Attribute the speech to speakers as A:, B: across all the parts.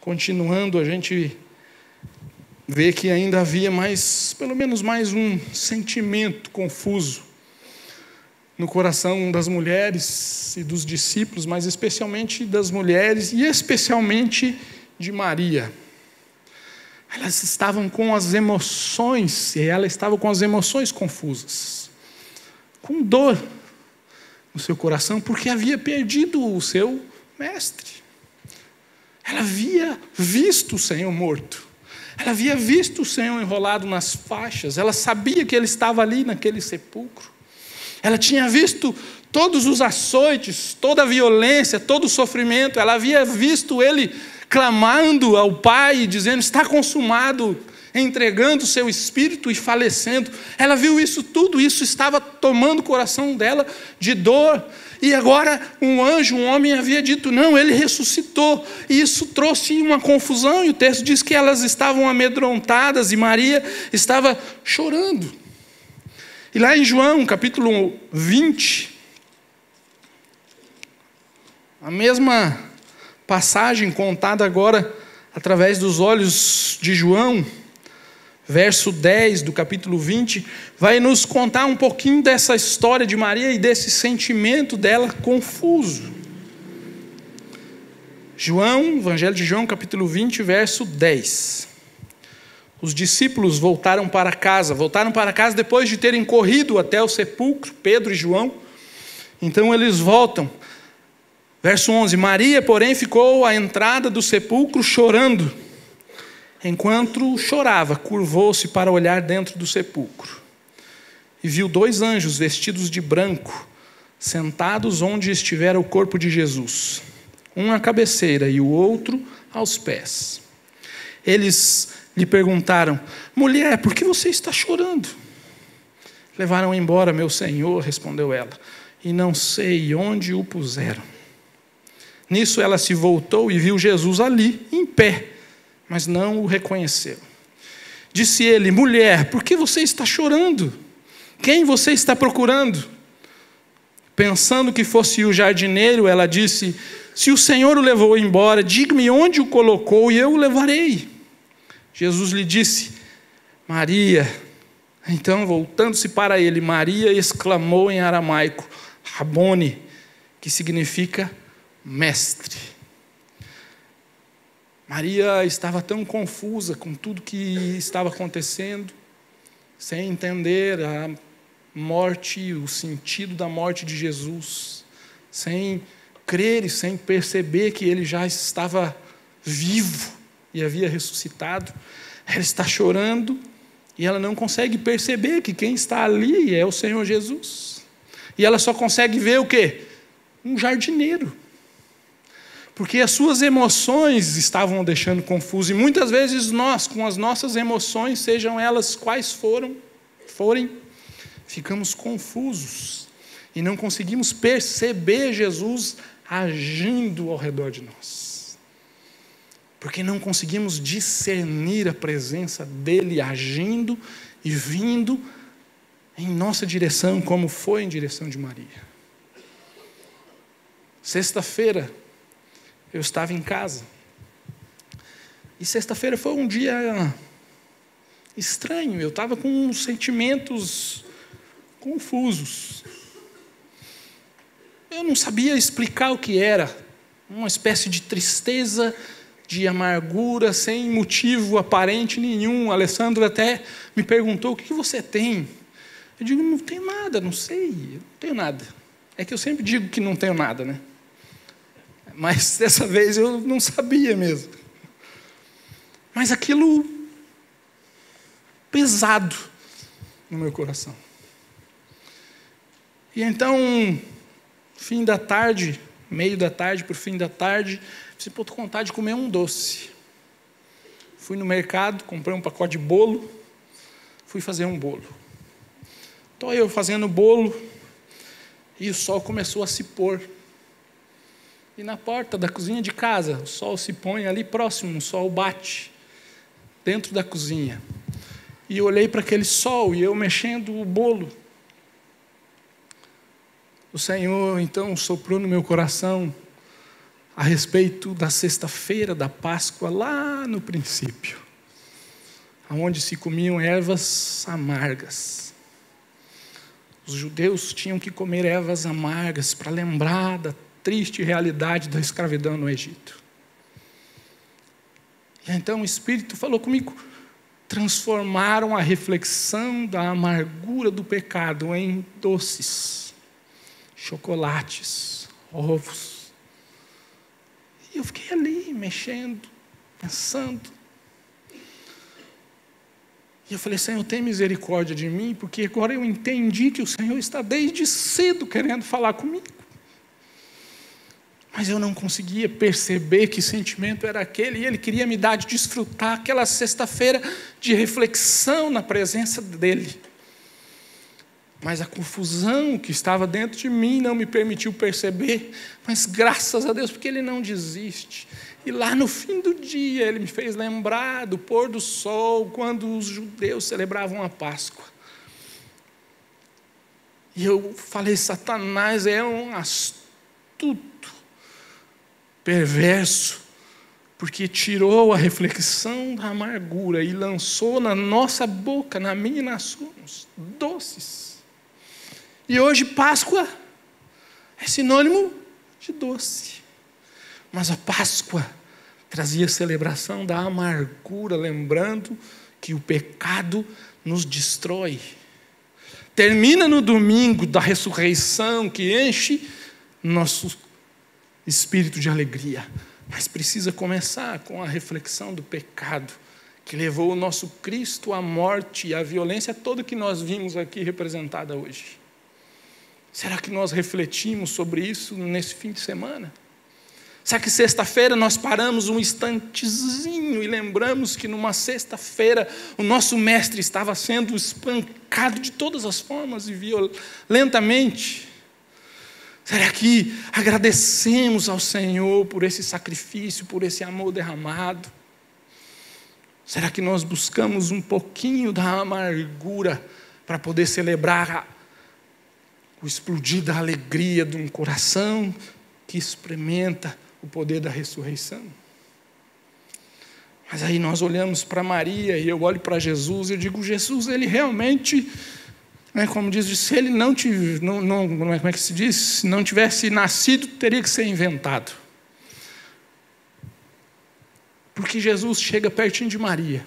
A: Continuando, a gente vê que ainda havia pelo menos mais um sentimento confuso no coração das mulheres e dos discípulos, mas especialmente das mulheres e especialmente de Maria. Elas estavam com as emoções, e ela estava com as emoções confusas, com dor no seu coração, porque havia perdido o seu mestre. Ela havia visto o Senhor morto. Ela havia visto o Senhor enrolado nas faixas. Ela sabia que Ele estava ali naquele sepulcro. Ela tinha visto todos os açoites, toda a violência, todo o sofrimento. Ela havia visto Ele clamando ao Pai, dizendo: está consumado, entregando o seu espírito e falecendo. Ela viu isso tudo, isso estava tomando o coração dela de dor. E agora um anjo, um homem havia dito: não, ele ressuscitou. E isso trouxe uma confusão, e o texto diz que elas estavam amedrontadas e Maria estava chorando. E lá em João, capítulo 20, a mesma passagem contada agora através dos olhos de João, verso 10 do capítulo 20, vai nos contar um pouquinho dessa história de Maria e desse sentimento dela confuso. João, Evangelho de João, capítulo 20, verso 10. Os discípulos voltaram para casa depois de terem corrido até o sepulcro, Pedro e João. Então eles voltam. Verso 11, Maria, porém, ficou à entrada do sepulcro chorando. Enquanto chorava, curvou-se para olhar dentro do sepulcro. E viu 2 anjos vestidos de branco, sentados onde estivera o corpo de Jesus. Um à cabeceira e o outro aos pés. Eles lhe perguntaram: mulher, por que você está chorando? Levaram embora meu Senhor, respondeu ela, e não sei onde o puseram. Nisso ela se voltou e viu Jesus ali, em pé, mas não o reconheceu. Disse ele: mulher, por que você está chorando? Quem você está procurando? Pensando que fosse o jardineiro, ela disse: se o Senhor o levou embora, diga-me onde o colocou e eu o levarei. Jesus lhe disse: Maria. Então, voltando-se para ele, Maria exclamou em aramaico: Rabone, que significa mestre. Maria estava tão confusa com tudo que estava acontecendo, sem entender a morte, o sentido da morte de Jesus, sem crer e sem perceber que ele já estava vivo e havia ressuscitado. Ela está chorando e ela não consegue perceber que quem está ali é o Senhor Jesus. E ela só consegue ver o quê? Um jardineiro. Porque as suas emoções estavam deixando confuso. E muitas vezes nós, com as nossas emoções, sejam elas quais forem, ficamos confusos. E não conseguimos perceber Jesus agindo ao redor de nós. Porque não conseguimos discernir a presença dele agindo e vindo em nossa direção, como foi em direção de Maria. Sexta-feira, eu estava em casa. E sexta-feira foi um dia estranho. Eu estava com sentimentos confusos. Eu não sabia explicar o que era. Uma espécie de tristeza, de amargura, sem motivo aparente nenhum. O Alessandro até me perguntou: o que você tem? Eu digo: não tenho nada, não sei, não tenho nada. É que eu sempre digo que não tenho nada, né? Mas dessa vez eu não sabia mesmo. Mas aquilo pesado no meu coração. E então, fim da tarde, meio da tarde para o fim da tarde, você pôde com vontade de comer um doce. Fui no mercado, comprei um pacote de bolo, fui fazer um bolo. Estou eu fazendo o bolo e o sol começou a se pôr. E na porta da cozinha de casa, o sol se põe ali próximo, o sol bate dentro da cozinha. E eu olhei para aquele sol e eu mexendo o bolo. O Senhor então soprou no meu coração a respeito da sexta-feira da Páscoa, lá no princípio, onde se comiam ervas amargas. Os judeus tinham que comer ervas amargas para lembrar da triste realidade da escravidão no Egito. E então o Espírito falou comigo, transformaram a reflexão da amargura do pecado em doces, chocolates, ovos. E eu fiquei ali, mexendo, pensando. E eu falei, Senhor, tem misericórdia de mim, porque agora eu entendi que o Senhor está desde cedo querendo falar comigo. Mas eu não conseguia perceber que sentimento era aquele, e Ele queria me dar de desfrutar aquela sexta-feira de reflexão na presença dEle. Mas a confusão que estava dentro de mim não me permitiu perceber, mas graças a Deus, porque Ele não desiste. E lá no fim do dia, Ele me fez lembrar do pôr do sol, quando os judeus celebravam a Páscoa. E eu falei, Satanás é um astuto, perverso, porque tirou a reflexão da amargura e lançou na nossa boca, na minha e na sua, doces. E hoje Páscoa é sinônimo de doce. Mas a Páscoa trazia a celebração da amargura, lembrando que o pecado nos destrói. Termina no domingo da ressurreição, que enche nosso espírito de alegria. Mas precisa começar com a reflexão do pecado, que levou o nosso Cristo à morte e à violência toda que nós vimos aqui representada hoje. Será que nós refletimos sobre isso nesse fim de semana? Será que sexta-feira nós paramos um instantezinho e lembramos que numa sexta-feira o nosso mestre estava sendo espancado de todas as formas e violentamente? Será que agradecemos ao Senhor por esse sacrifício, por esse amor derramado? Será que nós buscamos um pouquinho da amargura para poder celebrar o explodir da alegria de um coração que experimenta o poder da ressurreição? Mas aí nós olhamos para Maria e eu olho para Jesus e eu digo, Jesus, ele realmente, como diz, se ele não tivesse nascido, teria que ser inventado. Porque Jesus chega pertinho de Maria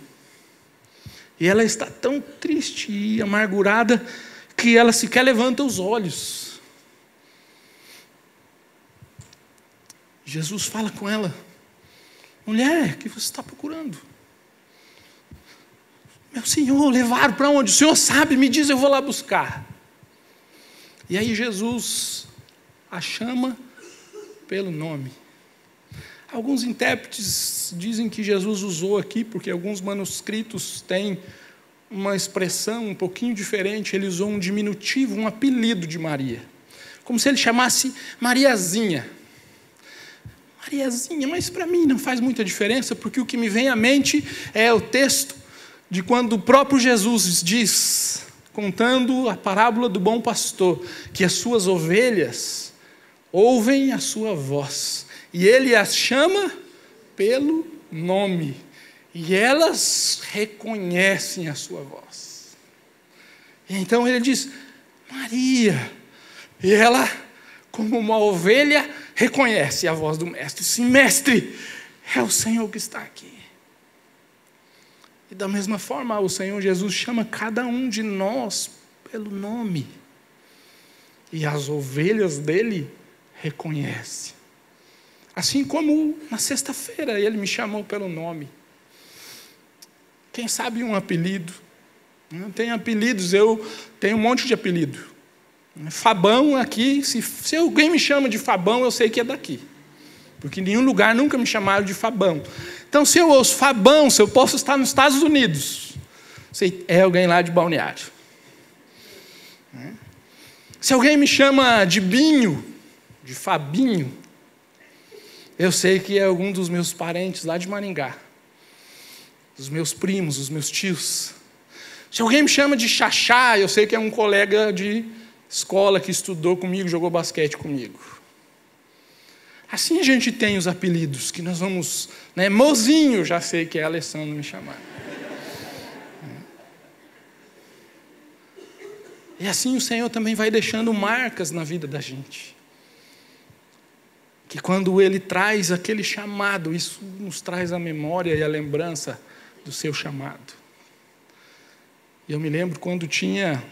A: e ela está tão triste e amargurada que ela sequer levanta os olhos. Jesus fala com ela, mulher, o que você está procurando? Meu Senhor, levaram para onde? O Senhor sabe, me diz, eu vou lá buscar. E aí Jesus a chama pelo nome. Alguns intérpretes dizem que Jesus usou aqui, porque alguns manuscritos têm uma expressão um pouquinho diferente, ele usou um diminutivo, um apelido de Maria. Como se ele chamasse Mariazinha. Mariazinha, mas para mim não faz muita diferença, porque o que me vem à mente é o texto de quando o próprio Jesus diz, contando a parábola do bom pastor, que as suas ovelhas ouvem a sua voz, e ele as chama pelo nome, e elas reconhecem a sua voz. E então ele diz, Maria, e ela, como uma ovelha, reconhece a voz do mestre. Sim, mestre, é o Senhor que está aqui. E da mesma forma, o Senhor Jesus chama cada um de nós pelo nome. E as ovelhas dele reconhecem. Assim como na sexta-feira ele me chamou pelo nome. Quem sabe um apelido? Não tem apelidos, eu tenho um monte de apelido. Fabão aqui, se alguém me chama de Fabão, eu sei que é daqui. Porque em nenhum lugar nunca me chamaram de Fabão. Então, se eu ouço Fabão, se eu posso estar nos Estados Unidos, sei, é alguém lá de Balneário. Se alguém me chama de Binho, de Fabinho, eu sei que é algum dos meus parentes lá de Maringá. Dos meus primos, os meus tios. Se alguém me chama de Xaxá, eu sei que é um colega de escola que estudou comigo, jogou basquete comigo. Assim a gente tem os apelidos, que nós vamos, né? Mozinho, já sei que é Alessandro me chamar. E assim o Senhor também vai deixando marcas na vida da gente. Que quando Ele traz aquele chamado, isso nos traz a memória e a lembrança do seu chamado. E eu me lembro quando tinha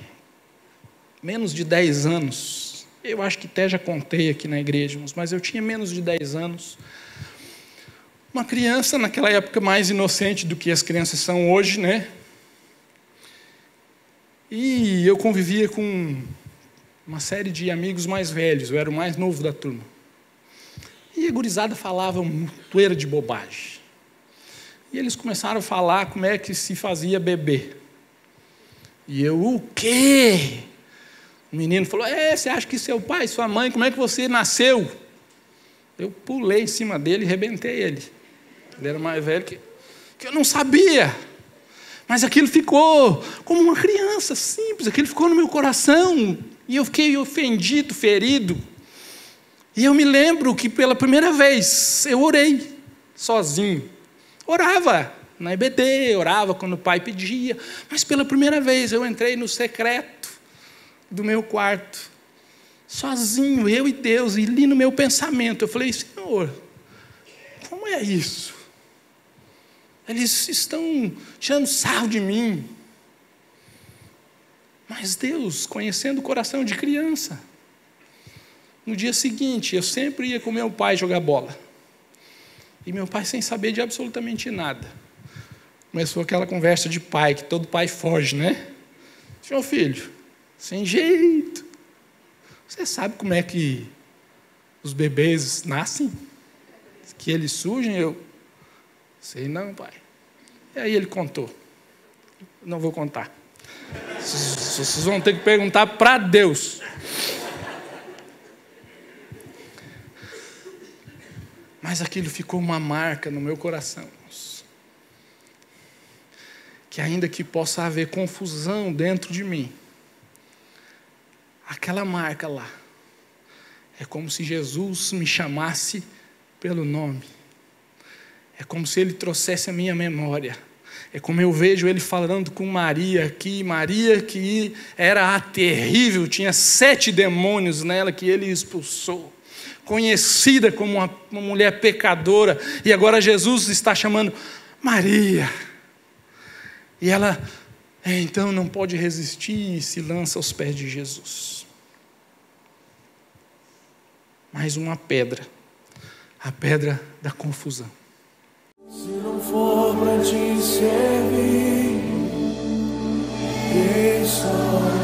A: menos de 10 anos, eu acho que até já contei aqui na igreja, mas eu tinha menos de 10 anos. Uma criança, naquela época, mais inocente do que as crianças são hoje, né? E eu convivia com uma série de amigos mais velhos, eu era o mais novo da turma. E a gurizada falava uma toeira de bobagem. E eles começaram a falar como é que se fazia bebê. E eu, o quê? O menino falou, você acha que seu pai, sua mãe, como é que você nasceu? Eu pulei em cima dele e arrebentei ele. Ele era mais velho que eu não sabia. Mas aquilo ficou como uma criança simples, aquilo ficou no meu coração. E eu fiquei ofendido, ferido. E eu me lembro que pela primeira vez eu orei sozinho. Orava na EBD, orava quando o pai pedia. Mas pela primeira vez eu entrei no secreto do meu quarto, sozinho, eu e Deus, e li no meu pensamento. Eu falei, Senhor, como é isso? Eles estão tirando sarro de mim. Mas Deus, conhecendo o coração de criança, no dia seguinte, eu sempre ia com meu pai jogar bola. E meu pai, sem saber de absolutamente nada, começou aquela conversa de pai, que todo pai foge, né? Meu filho, sem jeito. Você sabe como é que os bebês nascem? Que eles surgem? Eu, sei não, pai. E aí ele contou. Não vou contar. Vocês vão ter que perguntar para Deus. Mas aquilo ficou uma marca no meu coração. Que ainda que possa haver confusão dentro de mim, aquela marca lá, é como se Jesus me chamasse pelo nome. É como se Ele trouxesse a minha memória. É como eu vejo Ele falando com Maria que era a terrível, tinha 7 demônios nela que Ele expulsou. Conhecida como uma mulher pecadora. E agora Jesus está chamando Maria. E ela, então, não pode resistir e se lança aos pés de Jesus. Mais uma pedra. A pedra da confusão.
B: Se não for para te servir, deixa.